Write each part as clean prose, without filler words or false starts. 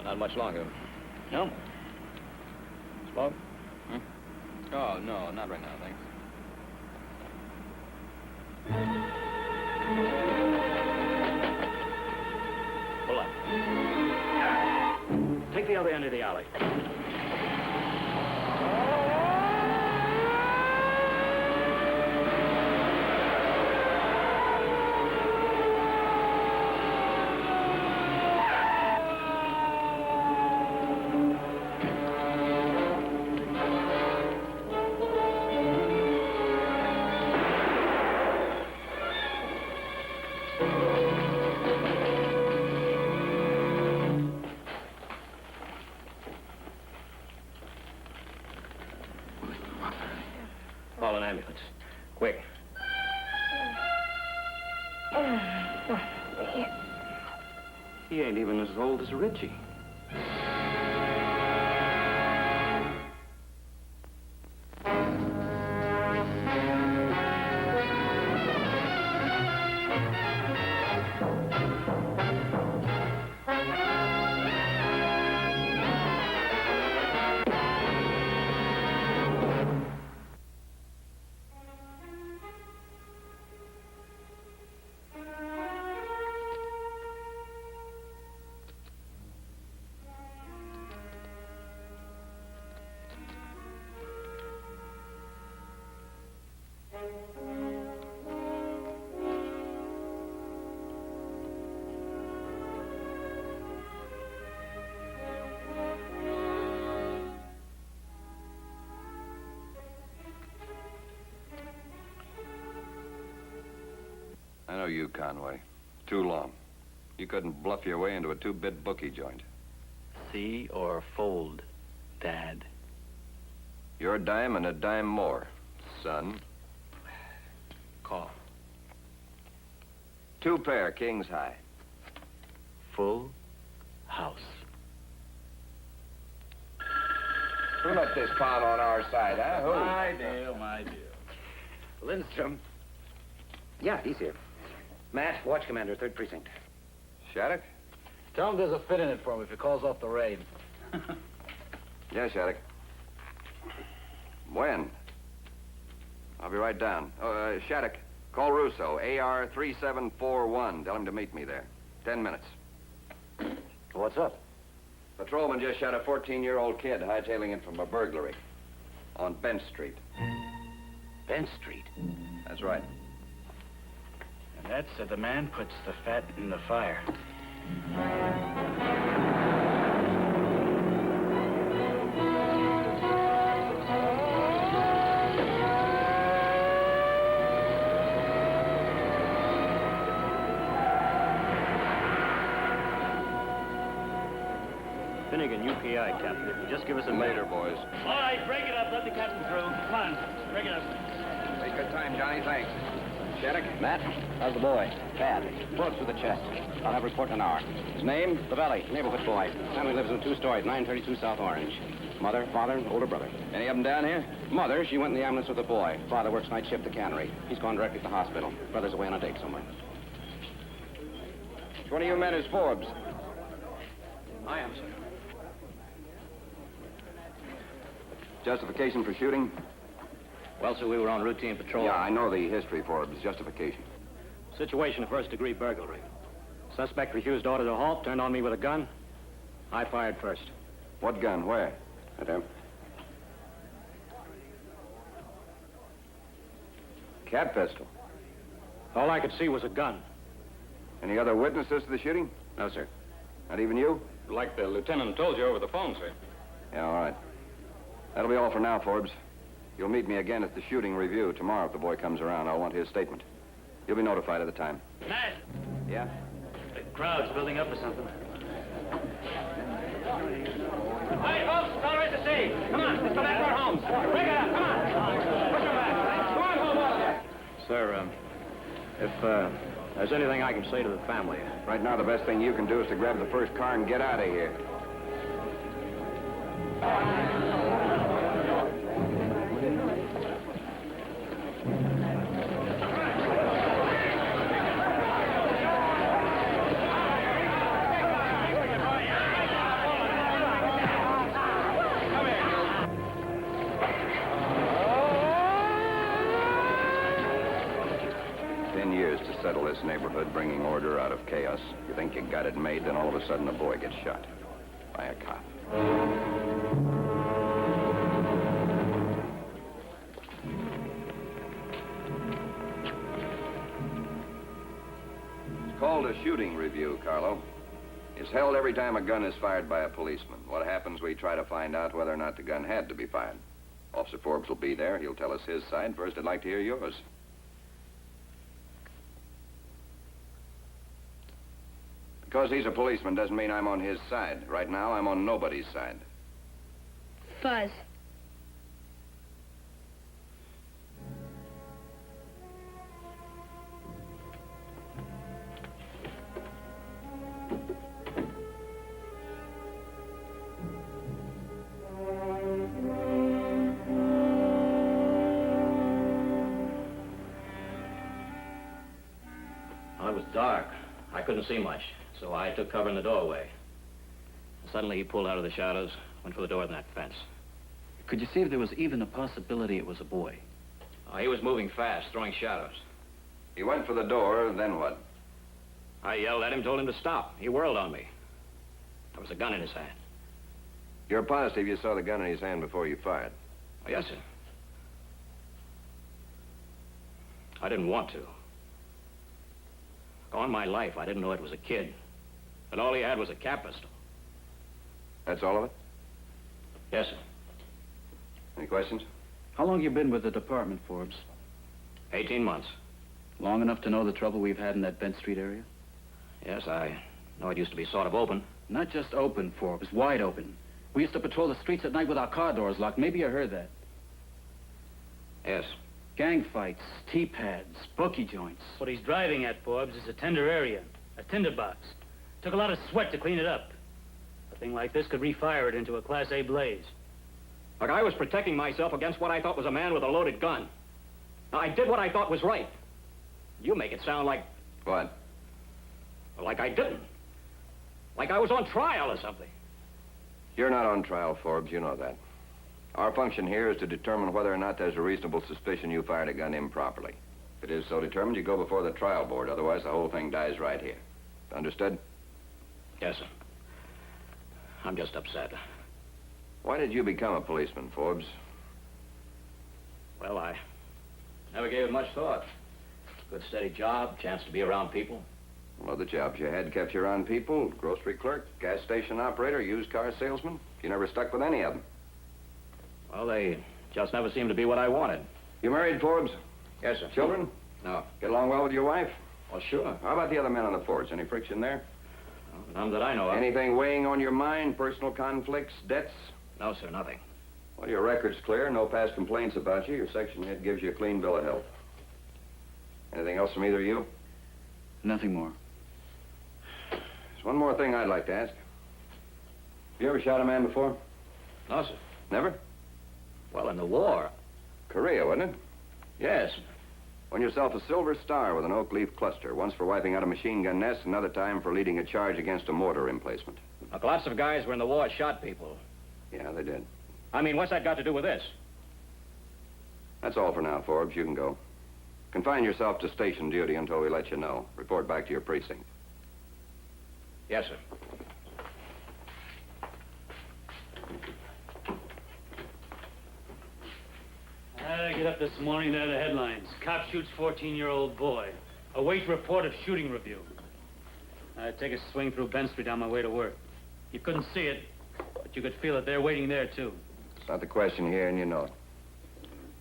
Not much longer. No? Smoke? Oh, no, not right now, thanks. Pull up. Take the other end of the alley. Call an ambulance. Quick. He ain't even as old as Richie. I know you, Conway. Too long. You couldn't bluff your way into a two-bit bookie joint. See or fold, Dad. You're a dime and a dime more, son. Call. 2 pair, kings high. Full house. Who let this pawn on our side, huh? Who? My deal, my deal. Lindstrom. Yeah, he's here. Matt, watch commander, 3rd Precinct. Shattuck? Tell him there's a fit in it for him if he calls off the raid. Yeah, Shattuck. When? I'll be right down. Oh, Shattuck, call Russo, AR 3741. Tell him to meet me there. 10 minutes. What's up? Patrolman just shot a 14-year-old kid hightailing it from a burglary on Bent Street. Bent Street. That's right. And that's so the man puts the fat in the fire. Finnegan, UPI, Captain. Just give us a Later, boys. All right, break it up. Let the captain through. Come on, break it up. Take good time, Johnny. Thanks. Shattuck? Matt, how's the boy? Bad. Bullets through the chest. I'll have a report in an hour. His name? Lavelli, neighborhood boy. Family lives in a 2-story, 932 South Orange. Mother, father, older brother. Any of them down here? Mother, she went in the ambulance with the boy. Father works night shift at the cannery. He's gone directly to the hospital. Brother's away on a date somewhere. Which one of you men is Forbes? I am, sir. Justification for shooting? Well, sir, we were on routine patrol. Yeah, I know the history, Forbes. Justification. Situation of first-degree burglary. Suspect refused order to halt, turned on me with a gun. I fired first. What gun? Where? Right there. Cat pistol. All I could see was a gun. Any other witnesses to the shooting? No, sir. Not even you? Like the lieutenant told you over the phone, sir. Yeah, all right. That'll be all for now, Forbes. You'll meet me again at the shooting review tomorrow if the boy comes around. I'll want his statement. You'll be notified at the time. Matt, Yeah? the crowd's building up or something. Hey, folks, it's all right to see. Come on, let's go back to our homes. Break it up, come on. Push them back. Come on, home, all of you. Sir, if there's anything I can say to the family. Right now, the best thing you can do is to grab the first car and get out of here. 10 years to settle this neighborhood, bringing order out of chaos. You think you got it made, then all of a sudden a boy gets shot by a cop. It's called a shooting review, Carlo. It's held every time a gun is fired by a policeman. What happens, we try to find out whether or not the gun had to be fired. Officer Forbes will be there. He'll tell us his side. First, I'd like to hear yours. Because he's a policeman doesn't mean I'm on his side. Right now, I'm on nobody's side. Fuzz. Well, it was dark. I couldn't see much, so I took cover in the doorway. Suddenly, he pulled out of the shadows, went for the door in that fence. Could you see if there was even a possibility it was a boy? He was moving fast, throwing shadows. He went for the door, then what? I yelled at him, told him to stop. He whirled on me. There was a gun in his hand. You're positive you saw the gun in his hand before you fired? Oh, yes, sir. I didn't want to. All my life, I didn't know it was a kid. And all he had was a cap pistol. That's all of it? Yes, sir. Any questions? How long you been with the department, Forbes? 18 months. Long enough to know the trouble we've had in that Bent Street area? Yes, I know it used to be sort of open. Not just open, Forbes, wide open. We used to patrol the streets at night with our car doors locked. Maybe you heard that. Yes. Gang fights, T-pads, bookie joints. What he's driving at, Forbes, is a tender area, a tinderbox. Took a lot of sweat to clean it up. A thing like this could refire it into a Class A blaze. Look, I was protecting myself against what I thought was a man with a loaded gun. Now, I did what I thought was right. You make it sound like... What? Well, like I didn't. Like I was on trial or something. You're not on trial, Forbes. You know that. Our function here is to determine whether or not there's a reasonable suspicion you fired a gun improperly. If it is so determined, you go before the trial board. Otherwise, the whole thing dies right here. Understood? Yes, sir. I'm just upset. Why did you become a policeman, Forbes? Well, I never gave it much thought. Good, steady job, chance to be around people. Well, the jobs you had kept you around people. Grocery clerk, gas station operator, used car salesman. You never stuck with any of them. Well, they just never seemed to be what I wanted. You married, Forbes? Yes, sir. Children? No. Get along well with your wife? Well, sure. How about the other men on the force? Any friction there? No, none that I know of. Anything weighing on your mind? Personal conflicts? Debts? No, sir, nothing. Well, your record's clear. No past complaints about you. Your section head gives you a clean bill of health. Anything else from either of you? Nothing more. There's one more thing I'd like to ask. Have you ever shot a man before? No, sir. Never? Well, in the war. Korea, wasn't it? Yes. Won yourself a Silver Star with an oak leaf cluster. Once for wiping out a machine gun nest, another time for leading a charge against a mortar emplacement. Look, lots of guys were in the war shot people. Yeah, they did. I mean, what's that got to do with this? That's all for now, Forbes. You can go. Confine yourself to station duty until we let you know. Report back to your precinct. Yes, sir. I get up this morning, there are the headlines. Cop shoots 14-year-old boy. Await report of shooting review. I take a swing through Bent Street on my way to work. You couldn't see it, but you could feel it. They're waiting there, too. It's not the question here, and you know it.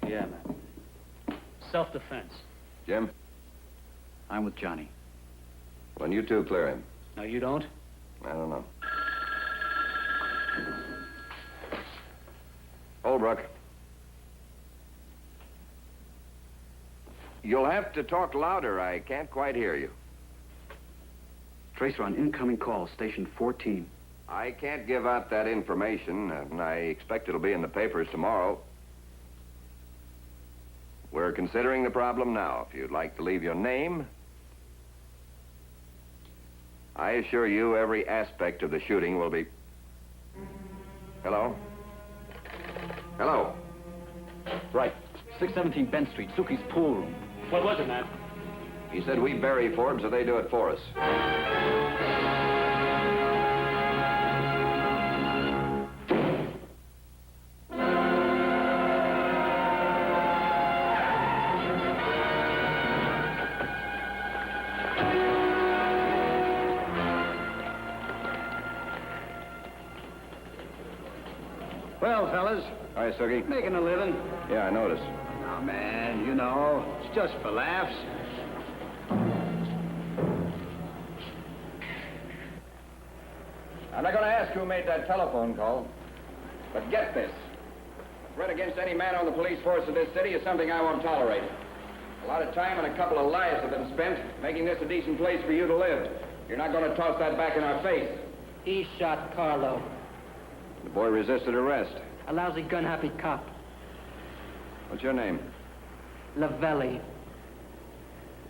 Yeah, man. Self-defense. Jim? I'm with Johnny. Well, then you two clear him. No, you don't? I don't know. Holbrook. You'll have to talk louder. I can't quite hear you. Tracer on incoming call, station 14. I can't give out that information, and I expect it'll be in the papers tomorrow. We're considering the problem now. If you'd like to leave your name, I assure you every aspect of the shooting will be... Hello? Hello? Right. 617 Bent Street, Suki's pool room. What was it, man? He said we bury Forbes or they do it for us. Well, fellas, Hi, Sookie. making a living. Yeah, I noticed. Oh, man, you know, it's just for laughs. I'm not going to ask who made that telephone call, but get this. Threat against any man on the police force of this city is something I won't tolerate. A lot of time and a couple of lives have been spent making this a decent place for you to live. You're not going to toss that back in our face. He shot Carlo. The boy resisted arrest. A lousy gun-happy cop. What's your name? Lavelli.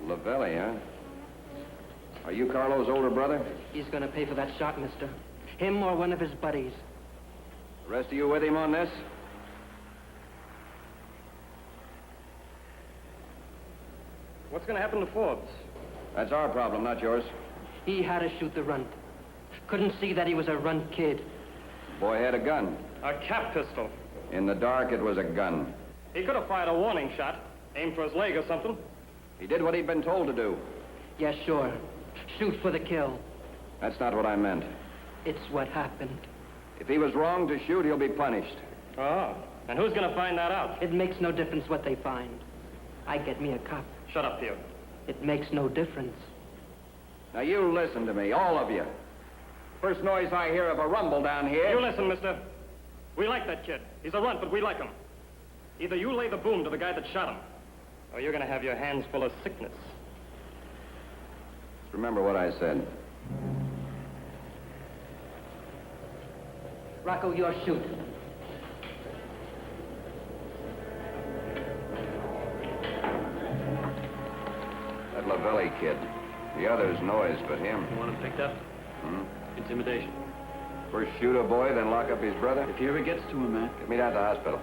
Lavelli, huh? Are you Carlo's older brother? He's gonna pay for that shot, mister. Him or one of his buddies. The rest of you with him on this? What's going to happen to Forbes? That's our problem, not yours. He had to shoot the runt. Couldn't see that he was a runt kid. The boy had a gun. A cap pistol. In the dark, it was a gun. He could have fired a warning shot, aimed for his leg or something. He did what he'd been told to do. Yeah, sure. Shoot for the kill. That's not what I meant. It's what happened. If he was wrong to shoot, he'll be punished. Oh, and who's going to find that out? It makes no difference what they find. I get me a cop. Shut up, Theo. It makes no difference. Now, you listen to me, all of you. First noise I hear of a rumble down here... You listen, mister. We like that kid. He's a runt, but we like him. Either you lay the boom to the guy that shot him, or you're going to have your hands full of sickness. Remember what I said. Rocco, you're shoot. That Lavelli kid. The others noise, but him. You want him picked up? Intimidation. First shoot a boy, then lock up his brother. If he ever gets to him, man. Get me down to the hospital.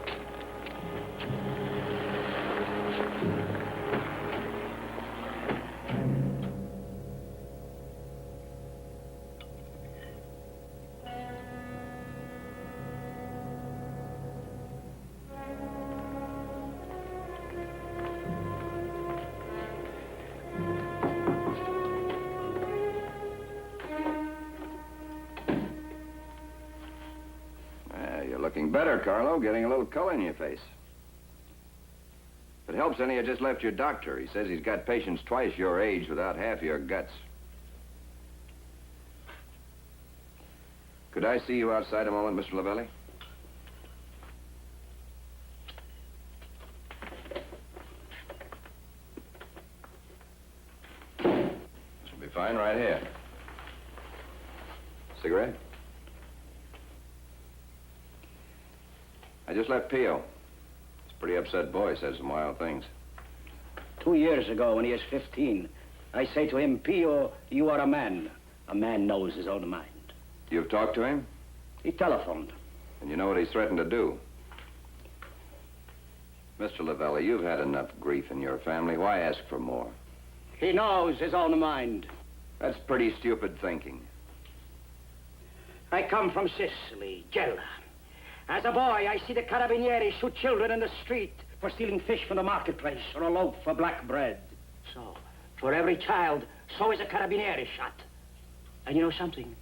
You're looking better, Carlo. Getting a little color in your face. If it helps any, I just left your doctor. He says he's got patients twice your age without half your guts. Could I see you outside a moment, Mr. Lavelli? This will be fine right here. Cigarette? I just left Pio. He's a pretty upset boy, said some wild things. 2 years ago, when he was 15, I say to him, Pio, you are a man. A man knows his own mind. You've talked to him? He telephoned. And you know what he's threatened to do? Mr. Lavelli, you've had enough grief in your family. Why ask for more? He knows his own mind. That's pretty stupid thinking. I come from Sicily, Gela. As a boy, I see the carabinieri shoot children in the street for stealing fish from the marketplace or a loaf of black bread. So, for every child, so is a carabinieri shot. And you know something?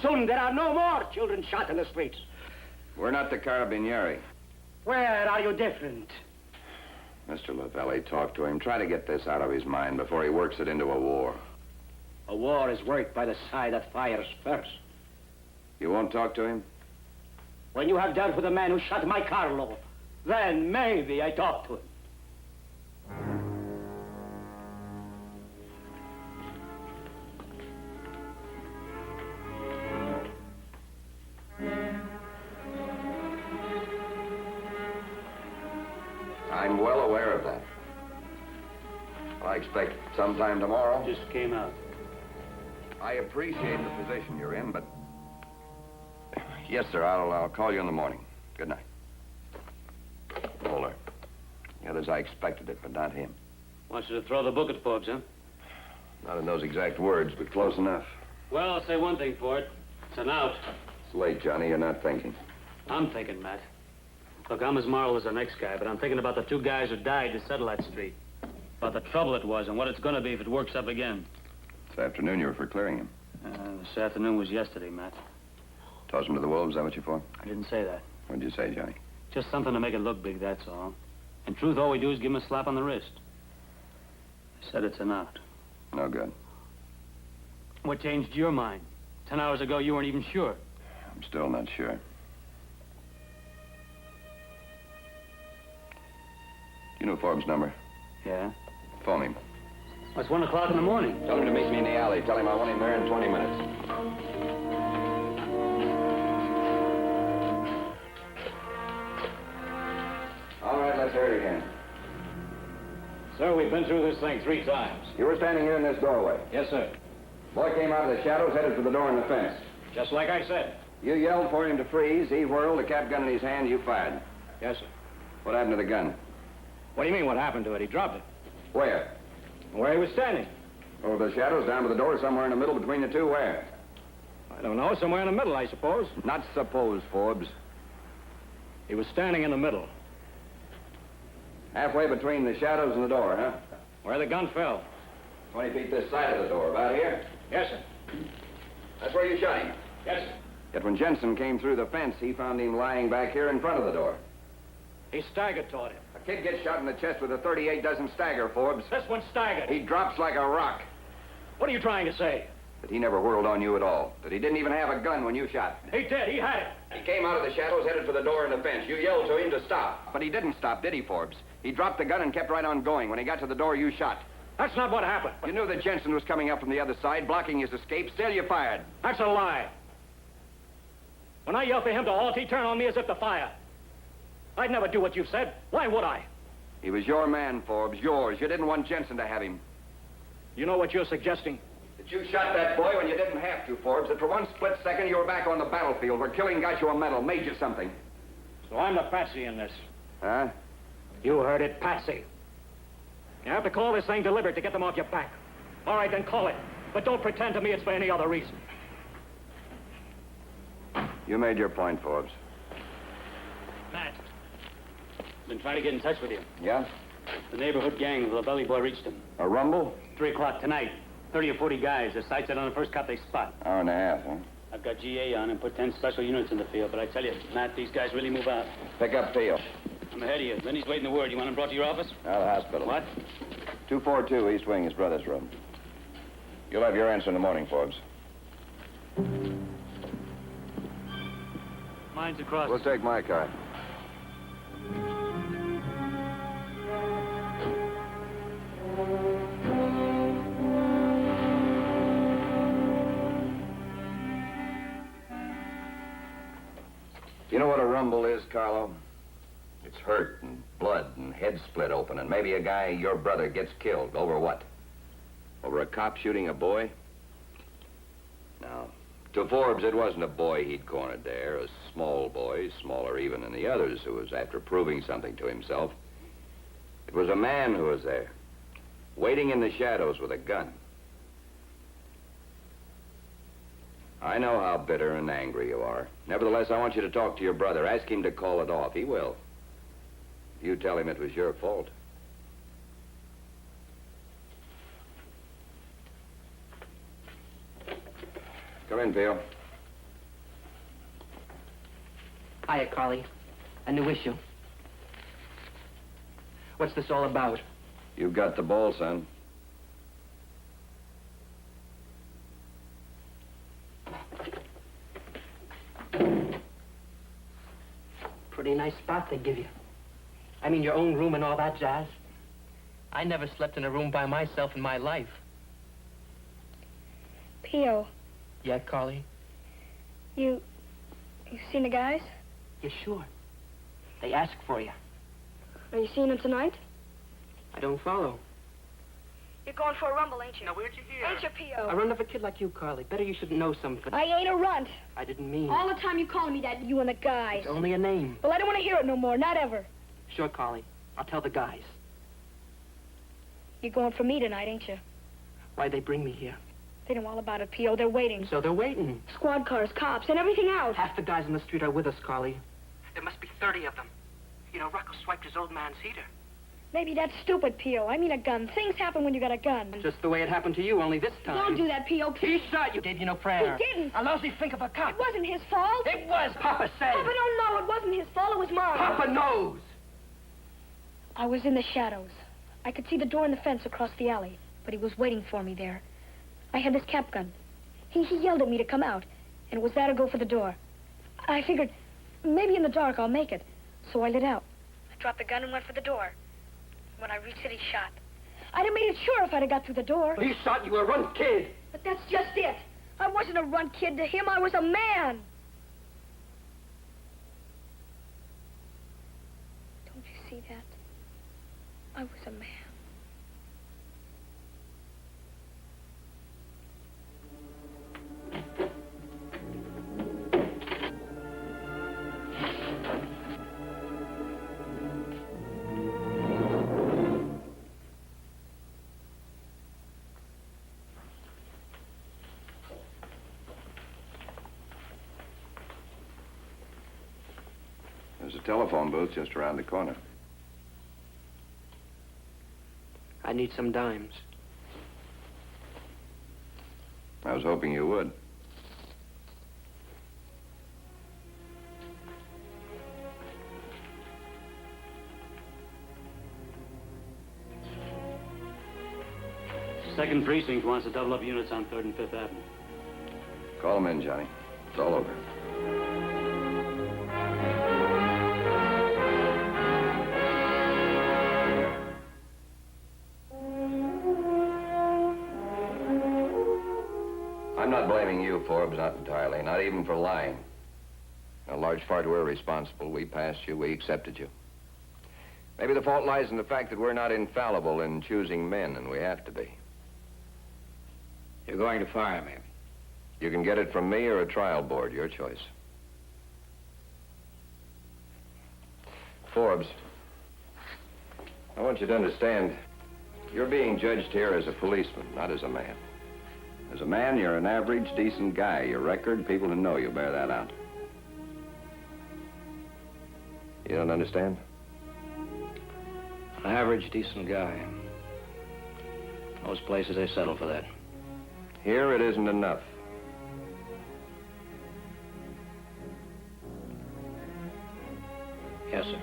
Soon there are no more children shot in the streets. We're not the carabinieri. Where are you different? Mr. Lavelli, talk to him. Try to get this out of his mind before he works it into a war. A war is worked by the side that fires first. You won't talk to him? When you have dealt with the man who shot my Carlo, then maybe I talk to him. I'm well aware of that. I expect sometime tomorrow. Just came out. I appreciate the position you're in, but... Yes, sir. I'll call you in the morning. Good night. Bowler. Yeah, as I expected it, but not him. Wants you to throw the book at Forbes, huh? Not in those exact words, but close enough. Well, I'll say one thing for it. It's an out. It's late, Johnny. You're not thinking. I'm thinking, Matt. Look, I'm as moral as the next guy, but I'm thinking about the 2 guys who died to settle that street. About the trouble it was and what it's going to be if it works up again. This afternoon you were for clearing him. This afternoon was yesterday, Matt. Toss him to the wolves, is that what you're for? I didn't say that. What'd you say, Johnny? Just something to make it look big, that's all. In truth, all we do is give him a slap on the wrist. I said it's an out. No good. What changed your mind? 10 hours ago, you weren't even sure. I'm still not sure. You know Forbes' number? Yeah? Phone him. Well, it's 1 o'clock in the morning. Tell him to meet me in the alley. Tell him I want him there in 20 minutes. All right, let's hear it again. Sir, we've been through this thing 3 times. You were standing here in this doorway. Yes, sir. Boy came out of the shadows, headed for the door in the fence. Just like I said. You yelled for him to freeze. He whirled, a cap gun in his hand. You fired. Yes, sir. What happened to the gun? What do you mean, what happened to it? He dropped it. Where? Where he was standing. Over the shadows, down to the door, somewhere in the middle between the 2, where? I don't know, somewhere in the middle, I suppose. Not suppose, Forbes. He was standing in the middle, Halfway between the shadows and the door, huh? where the gun fell. 20 feet this side of the door, about here? Yes, sir. That's where you shot him. Yes, sir. Yet when Jensen came through the fence, he found him lying back here in front of the door. He staggered toward him. A kid gets shot in the chest with a .38 doesn't stagger, Forbes. This one staggered. He drops like a rock. What are you trying to say? That he never whirled on you at all. That he didn't even have a gun when you shot. He did. He had it. He came out of the shadows, headed for the door in the fence. You yelled to him to stop. But he didn't stop, did he, Forbes? He dropped the gun and kept right on going. When he got to the door, you shot. That's not what happened. You knew that Jensen was coming up from the other side, blocking his escape. Still, you fired. That's a lie. When I yelled for him to halt, he turned on me as if to fire. I'd never do what you said. Why would I? He was your man, Forbes, yours. You didn't want Jensen to have him. You know what you're suggesting? That you shot that boy when you didn't have to, Forbes. That for one split second you were back on the battlefield where killing got you a medal, made you something. So I'm the patsy in this. Huh? You heard it, patsy. You have to call this thing deliberate to get them off your back. All right, then call it. But don't pretend to me it's for any other reason. You made your point, Forbes. Matt. Been trying to get in touch with you. Yeah? The neighborhood gang of the Belly Boy reached him. A rumble? 3 o'clock tonight. 30 or 40 guys. Their sights set on the first cop they spot. Hour and a half, huh? I've got GA on and put 10 special units in the field, but I tell you, Matt, these guys really move out. Pick up Theo. I'm ahead of you. Lenny's waiting the word. You want him brought to your office? Out of the hospital. What? 242 East Wing, his brother's room. You'll have your answer in the morning, Forbes. Mine's across. We'll take my car. You know what a rumble is, Carlo? It's hurt and blood and head split open, and maybe a guy, your brother, gets killed. Over what? Over a cop shooting a boy? No. To Forbes, it wasn't a boy he'd cornered there, a small boy, smaller even than the others, who was after proving something to himself. It was a man who was there, waiting in the shadows with a gun. I know how bitter and angry you are. Nevertheless, I want you to talk to your brother. Ask him to call it off. He will. You tell him it was your fault. Come in, Theo. Hiya, Carly. A new issue. What's this all about? You've got the ball, son. Pretty nice spot they give you. I mean, your own room and all that jazz. I never slept in a room by myself in my life. P.O., Yeah, Carly? you seen the guys? Yeah, sure. They ask for you. Are you seeing them tonight? I don't follow. You're going for a rumble, ain't you? Now, where'd you hear? Ain't you, P.O.? I run of a kid like you, Carly. Better you should know something. I ain't a runt. I didn't mean. All the time you calling me that, you and the guys. It's only a name. Well, I don't want to hear it no more, not ever. Sure, Carly. I'll tell the guys. You're going for me tonight, ain't you? Why'd they bring me here? They know all about it, P.O. They're waiting. So they're waiting. Squad cars, cops, and everything else. Half the guys on the street are with us, Carly. There must be 30 of them. You know, Ruckel swiped his old man's heater. Maybe that's stupid, P.O. I mean a gun. Things happen when you got a gun. Just the way it happened to you, only this time. Don't do that, P.O. He shot you. Gave you no prayer. He didn't. A lousy think of a cop. It wasn't his fault. It was, Papa said. Papa don't know. It wasn't his fault. It was mine. Papa knows. I was in the shadows. I could see the door and the fence across the alley, but he was waiting for me there. I had this cap gun. He yelled at me to come out, and it was that or go for the door. I figured maybe in the dark I'll make it, so I lit out. I dropped the gun and went for the door. When I reached it, he shot. I'd have made it sure if I'd have got through the door. He shot you, a runt kid. But that's just it. I wasn't a runt kid to him. I was a man. Don't you see that? I was a man. There's a telephone booth just around the corner. I need some dimes. I was hoping you would. Second precinct wants to double up units on 3rd and 5th Avenue. Call them in, Johnny. It's all over. I'm not blaming you, Forbes, not entirely, not even for lying. In a large part, we're responsible. We passed you, we accepted you. Maybe the fault lies in the fact that we're not infallible in choosing men, and we have to be. You're going to fire me. You can get it from me or a trial board, your choice. Forbes, I want you to understand, you're being judged here as a policeman, not as a man. As a man, you're an average, decent guy. Your record, people who know you bear that out. You don't understand? An average, decent guy. Most places, they settle for that. Here, it isn't enough. Yes, sir.